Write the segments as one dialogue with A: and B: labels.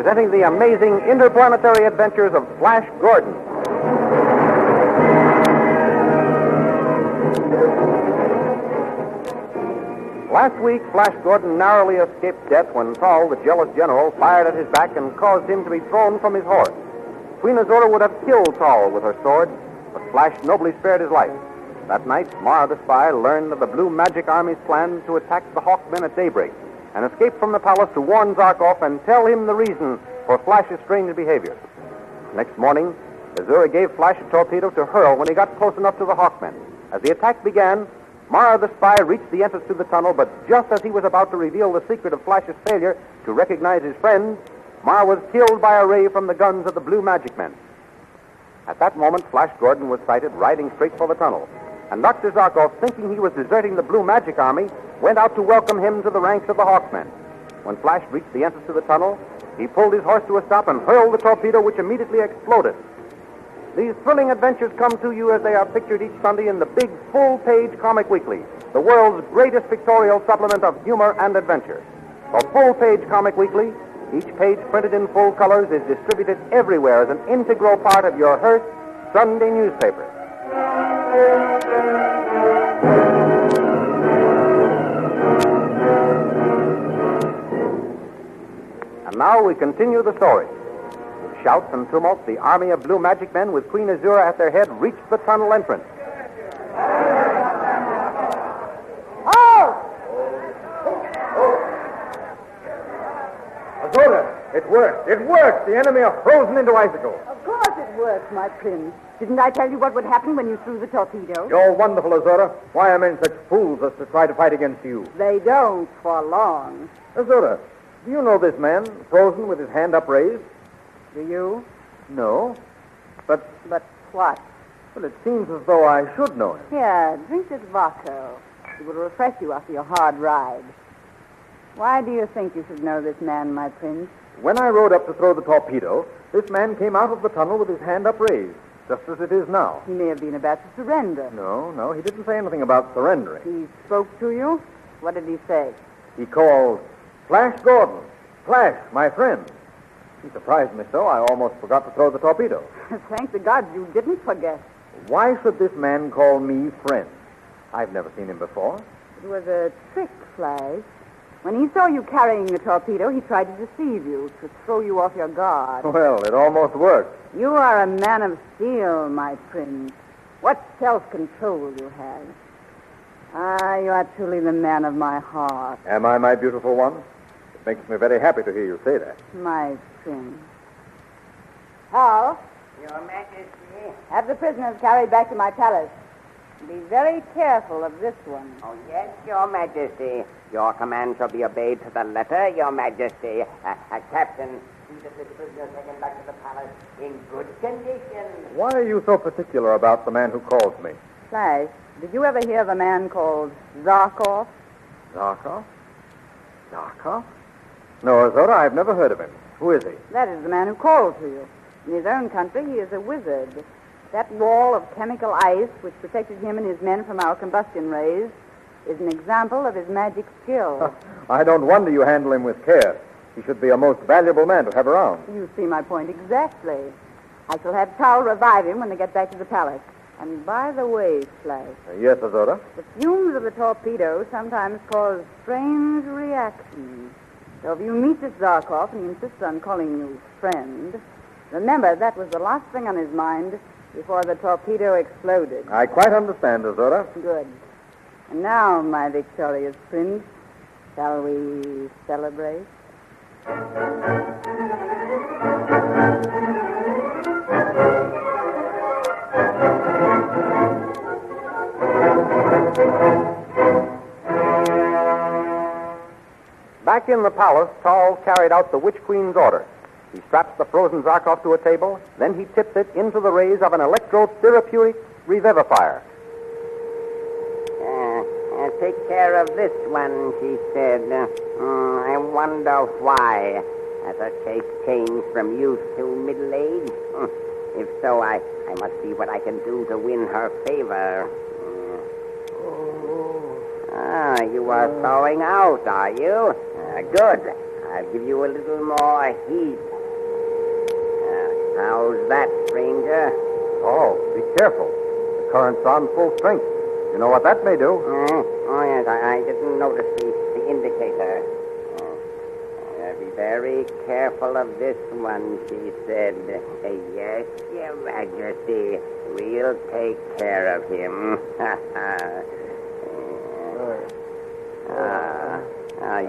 A: presenting the amazing interplanetary adventures of Flash Gordon. Last week, Flash Gordon narrowly escaped death when Saul, the jealous general, fired at his back and caused him to be thrown from his horse. Queen Azura would have killed Saul with her sword, but Flash nobly spared his life. That night, Mara the spy learned of the Blue Magic Army's plan to attack the Hawkmen at daybreak and escape from the palace to warn Zarkov and tell him the reason for Flash's strange behavior. Next morning, Azura gave Flash a torpedo to hurl when he got close enough to the Hawkmen. As the attack began, Mara the spy reached the entrance to the tunnel, but just as he was about to reveal the secret of Flash's failure to recognize his friend, Mara was killed by a ray from the guns of the Blue Magic Men. At that moment, Flash Gordon was sighted riding straight for the tunnel, and Dr. Zarkov, thinking he was deserting the Blue Magic Army, went out to welcome him to the ranks of the Hawkmen. When Flash reached the entrance to the tunnel, he pulled his horse to a stop and hurled the torpedo, which immediately exploded. These thrilling adventures come to you as they are pictured each Sunday in the big full-page Comic Weekly, the world's greatest pictorial supplement of humor and adventure. For full-page Comic Weekly, each page printed in full colors is distributed everywhere as an integral part of your Hearst Sunday newspaper. And now we continue the story. With shouts and tumult, the army of Blue Magic Men with Queen Azura at their head reached the tunnel entrance.
B: Azura, it worked. It worked. The enemy are frozen into icicles.
C: Of course it worked, my prince. Didn't I tell you what would happen when you threw the torpedo?
B: You're wonderful, Azura. Why are men such fools as to try to fight against you?
C: They don't for long.
B: Azura, do you know this man, frozen with his hand upraised?
C: Do you?
B: No.
C: But what?
B: Well, it seems as though I should know him.
C: Here, drink this vodka. It will refresh you after your hard ride. Why do you think you should know this man, my prince?
B: When I rode up to throw the torpedo, this man came out of the tunnel with his hand upraised, just as it is now.
C: He may have been about to surrender.
B: No, he didn't say anything about surrendering.
C: He spoke to you? What did he say?
B: He called, "Flash Gordon. Flash, my friend." He surprised me so I almost forgot to throw the torpedo.
C: Thank the gods you didn't forget.
B: Why should this man call me friend? I've never seen him before.
C: It was a trick, Flash. When he saw you carrying the torpedo, he tried to deceive you, to throw you off your guard.
B: Well, it almost worked.
C: You are a man of steel, my prince. What self-control you have. Ah, you are truly the man of my heart.
B: Am I, my beautiful one? It makes me very happy to hear you say that.
C: My prince. Hal,
D: Your Majesty.
C: have the prisoners carried back to my palace. Be very careful of this one.
D: Oh, yes, Your Majesty. Your command shall be obeyed to the letter, Your Majesty. Captain, see that this prisoner is taken back to the palace in good condition.
B: Why are you so particular about the man who calls me?
C: Flash, did you ever hear of a man called Zarkov?
B: Zarkov? Zarkov? No, Azura, I've never heard of him. Who is he?
C: That is the man who called to you. In his own country, he is a wizard. That wall of chemical ice, which protected him and his men from our combustion rays, is an example of his magic skill.
B: I don't wonder you handle him with care. He should be a most valuable man to have around.
C: You see my point exactly. I shall have Tal revive him when they get back to the palace. And by the way, Flash,
B: Yes, Azura?
C: the fumes of the torpedo sometimes cause strange reactions. So if you meet this Zarkov and he insists on calling you friend, remember that was the last thing on his mind before the torpedo exploded.
B: I quite understand, Azura.
C: Good. And now, my victorious prince, shall we celebrate?
A: Back in the palace, Tal carried out the Witch Queen's order. He strapped the frozen Zarkov to a table, then he tipped it into the rays of an electro-therapeutic revivifier.
D: Take care of this one, she said. I wonder why. Has her case changed from youth to middle age? If so, I must see what I can do to win her favor. You are thawing out, are you? Good. I'll give you a little more heat. How's that, stranger?
A: Oh, be careful. The current's on full strength. You know what that may do?
D: Oh, yes, I didn't notice the indicator. Be very careful of this one, she said. Yes, Your Majesty. We'll take care of him.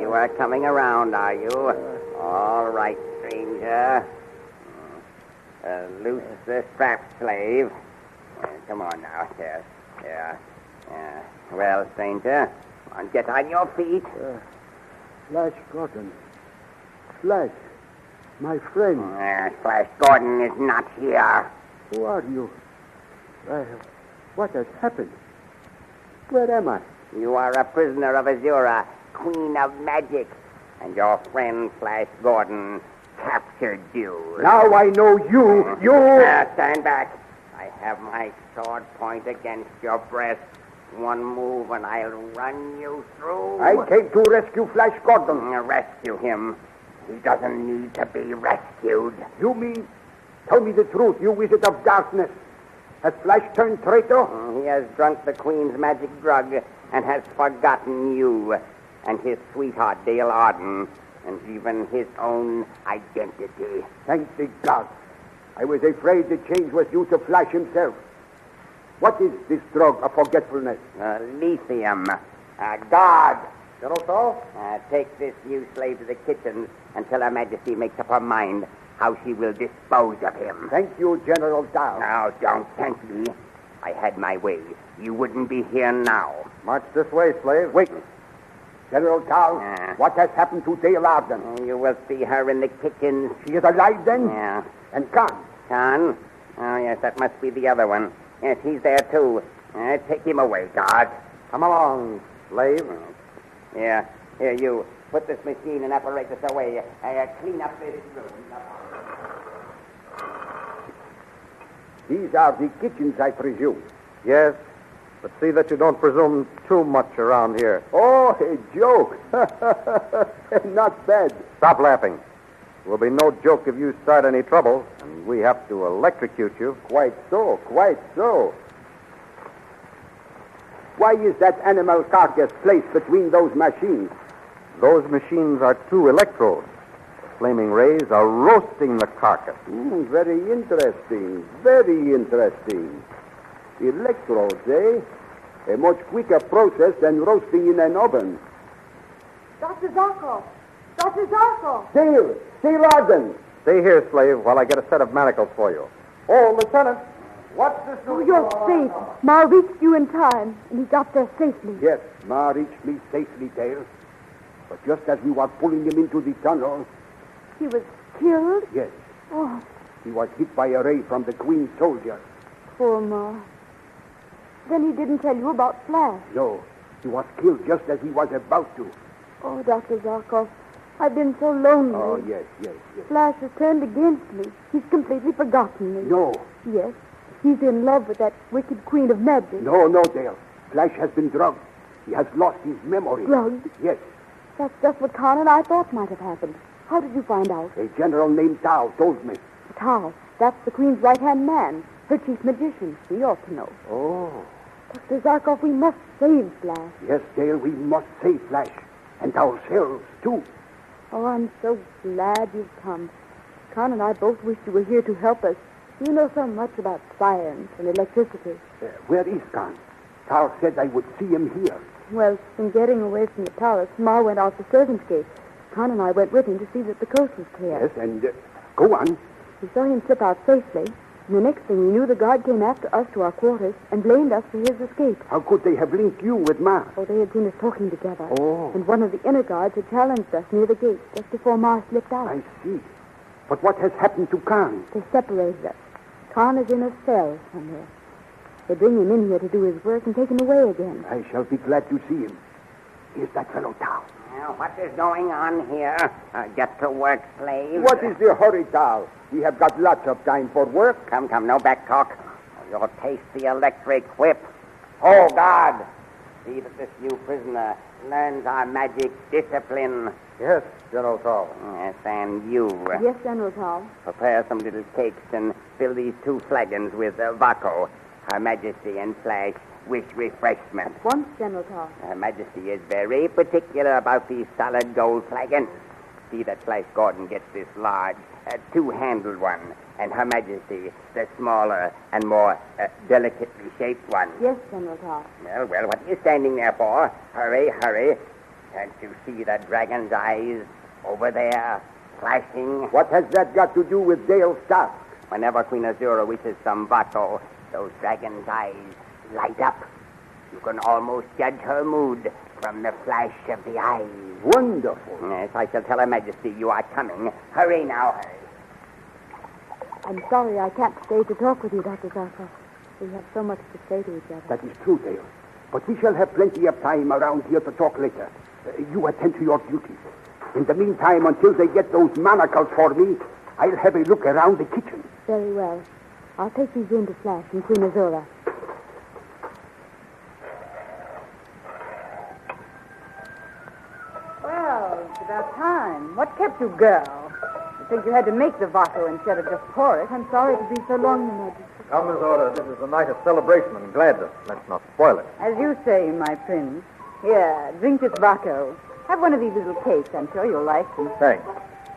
D: You are coming around, are you? All right, stranger. Loose the strap, slave. Come on now. Here. Well, stranger, get on your feet.
E: Flash Gordon. Flash, my friend.
D: Flash Gordon is not here.
E: Who are you? What has happened? Where am I?
D: You are a prisoner of Azura, Queen of Magic, and your friend Flash Gordon captured you.
E: Now I know you.
D: Stand back. I have my sword point against your breast. One move and I'll run you through.
E: I came to rescue Flash Gordon.
D: Rescue him. He doesn't need to be rescued.
E: You mean? Tell me the truth, you wizard of darkness. Has Flash turned traitor?
D: He has drunk the Queen's magic drug and has forgotten you and his sweetheart, Dale Arden, and even his own identity.
E: Thank the gods. I was afraid the change was due to Flash himself. What is this drug of forgetfulness?
D: Lithium. God.
A: General Saul?
D: Take this new slave to the kitchen until Her Majesty makes up her mind how she will dispose of him.
E: Thank you, General Dow.
D: Now, don't thank me. I had my way. You wouldn't be here now.
A: March this way, slave.
E: Wait. General Dow, what has happened to Dale Arden?
D: You will see her in the kitchen.
E: She is alive then?
D: Yeah.
E: And Khan?
D: Khan? Oh, yes, that must be the other one. Yes, he's there, too. Take him away, guard.
A: Come along, slave.
D: Here, you. Put this machine and apparatus away. Clean up this room.
E: These are the kitchens, I presume.
A: Yes, but see that you don't presume too much around here.
E: Oh, a joke. Not bad.
A: Stop laughing. There will be no joke if you start any trouble, and we have to electrocute you.
E: Quite so. Why is that animal carcass placed between those machines?
A: Those machines are two electrodes. The flaming rays are roasting the carcass.
E: Very interesting. Electrodes, eh? A much quicker process than roasting in an oven.
C: Dr. Zarkov! Dr. Zarkov!
E: Dale Arden!
A: Stay here, slave, while I get a set of manacles for you. Oh, Lieutenant, what's this?
C: Oh, you're safe. Ma reached you in time, and he got there safely.
E: Yes, Ma reached me safely, Dale. But just as we were pulling him into the tunnel...
C: He was killed?
E: Yes.
C: Oh,
E: He was hit by a ray from the Queen's soldier.
C: poor Ma. Then he didn't tell you about Flash.
E: No, he was killed just as he was about to.
C: Oh, Dr. Zarkov, I've been so lonely.
E: Oh, yes.
C: Flash has turned against me. He's completely forgotten me.
E: No,
C: Yes, he's in love with that wicked Queen of Magic.
E: no, Dale. Flash has been drugged. He has lost his memory.
C: Drugged?
E: Yes.
C: That's just what Khan and I thought might have happened. How did you find out?
E: A general named Tao told me.
C: But how? That's the Queen's right-hand man, her chief magician. We ought to know.
E: Oh.
C: Dr. Zarkov, we must save Flash.
E: Yes, Dale, we must save Flash. And ourselves, too.
C: Oh, I'm so glad you've come. Khan and I both wish you were here to help us. You know so much about science and electricity.
E: Where is Khan? Tao said I would see him here.
C: Well, in getting away from the palace, Ma went out the servants' gate. Khan and I went with him to see that the coast was clear.
E: Yes, and go on.
C: We saw him slip out safely. And the next thing we knew, the guard came after us to our quarters and blamed us for his escape.
E: How could they have linked you with Ma?
C: Oh, they had seen us talking together.
E: Oh.
C: And one of the inner guards had challenged us near the gate just before Ma slipped out.
E: I see. But what has happened to Khan?
C: They separated us. Khan is in a cell somewhere. They bring him in here to do his work and take him away again.
E: I shall be glad to see him. Here's that fellow Tao.
D: Now, what is going on here? Get to work, slave.
E: What is the hurry, Tao? We have got lots of time for work.
D: Come, no back talk. You'll taste the electric whip. Oh, God. See that this new prisoner learns our magic discipline.
B: Yes, General Tall.
D: Yes, and you.
C: Yes, General Tall.
D: Prepare some little cakes and fill these 2 flagons with Vaco. Her Majesty and Flash wish refreshment.
C: Once, General Tall.
D: Her Majesty is very particular about these solid gold flagons. See that Flash Gordon gets this large, 2-handled one, and Her Majesty the smaller and more delicately shaped one.
C: Yes, General Tall.
D: Well, what are you standing there for? Hurry, hurry. Can't you see the dragon's eyes over there, flashing?
E: What has that got to do with Dale's task?
D: Whenever Queen Azura wishes some Vaco, those dragon's eyes light up. You can almost judge her mood from the flash of the eyes.
E: Wonderful.
D: Yes, I shall tell Her Majesty you are coming. Hurry now, hurry.
C: I'm sorry I can't stay to talk with you, Dr. Zarkov. We have so much to say to each other.
E: That is true, Dale. But we shall have plenty of time around here to talk later. You attend to your duties. In the meantime, until they get those manacles for me, I'll have a look around the kitchen.
C: Very well. I'll take these in to Flash and Queen Azura. Well, it's about time. What kept you, girl? I think you had to make the Vaco instead of just pour it. I'm sorry to be so long, Your Majesty.
B: Come, Miss Order. This is a night of celebration and gladness. Let's not spoil it.
C: As you say, my prince. Here, drink this Vaco. Have one of these little cakes. I'm sure you'll like them.
B: Thanks.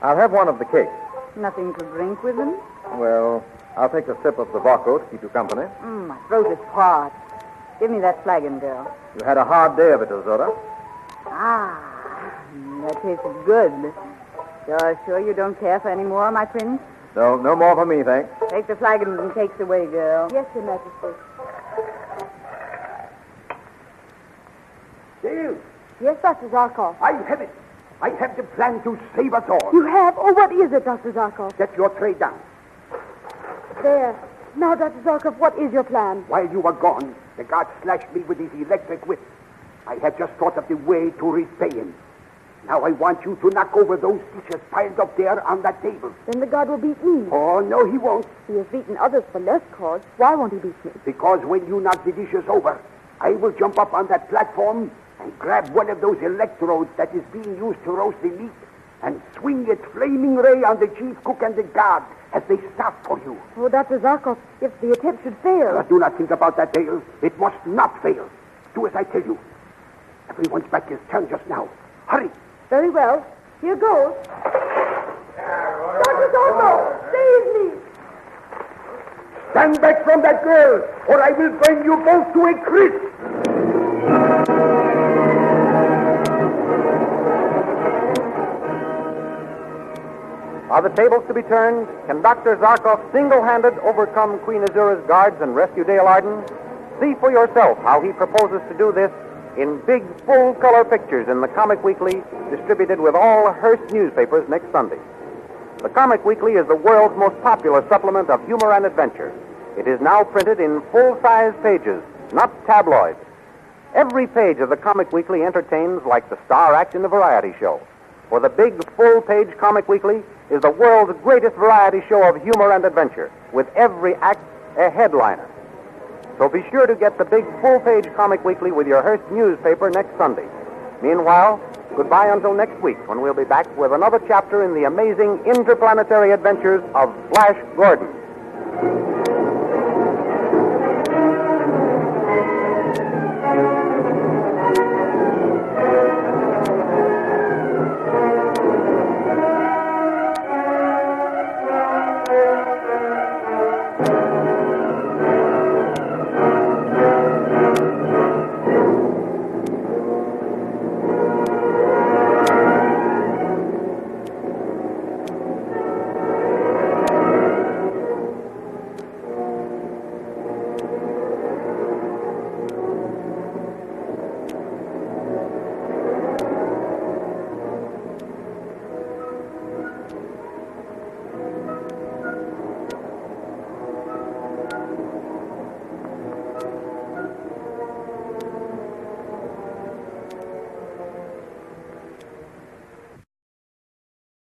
B: I'll have one of the cakes.
C: Nothing to drink with them?
B: Well, I'll take a sip of the Vaco to keep you company.
C: My throat is parched. Give me that flagon, girl.
B: You had a hard day of it, Azura.
C: That tasted good. You're sure you don't care for any more, my prince?
B: No more for me, thanks.
C: Take the flagons and cakes away, girl. Yes, Your Majesty.
E: Dale,
C: Yes, Dr. Zarkov.
E: I have it. I have the plan to save us all.
C: You have? Oh, what is it, Dr. Zarkov?
E: Set your tray down.
C: There. Now, Dr. Zarkov, what is your plan?
E: While you were gone, the guard slashed me with his electric whip. I had just thought of the way to repay him. Now I want you to knock over those dishes piled up there on that table.
C: Then the guard will beat me.
E: Oh, no, he won't.
C: He has beaten others for less cause. Why won't he beat me?
E: Because when you knock the dishes over, I will jump up on that platform and grab one of those electrodes that is being used to roast the meat and swing its flaming ray on the chief cook and the guard as they stop for you.
C: Oh, Dr. Zarkov, if the attempt should fail...
E: Do not think about that, Dale. It must not fail. Do as I tell you. Everyone's back is turned just now. Hurry.
C: Very well. Here goes. Dr. Zarkov, save me!
E: Stand back from that girl, or I will burn you both to a crisp.
A: Are the tables to be turned? Can Dr. Zarkov single-handed overcome Queen Azura's guards and rescue Dale Arden? See for yourself how he proposes to do this in big, full-color pictures in the Comic Weekly, distributed with all Hearst newspapers next Sunday. The Comic Weekly is the world's most popular supplement of humor and adventure. It is now printed in full-size pages, not tabloids. Every page of the Comic Weekly entertains like the star act in a variety show. For the big, full-page Comic Weekly is the world's greatest variety show of humor and adventure, with every act a headliner. So be sure to get the big, full-page Comic Weekly with your Hearst newspaper next Sunday. Meanwhile, goodbye until next week, when we'll be back with another chapter in the amazing interplanetary adventures of Flash Gordon.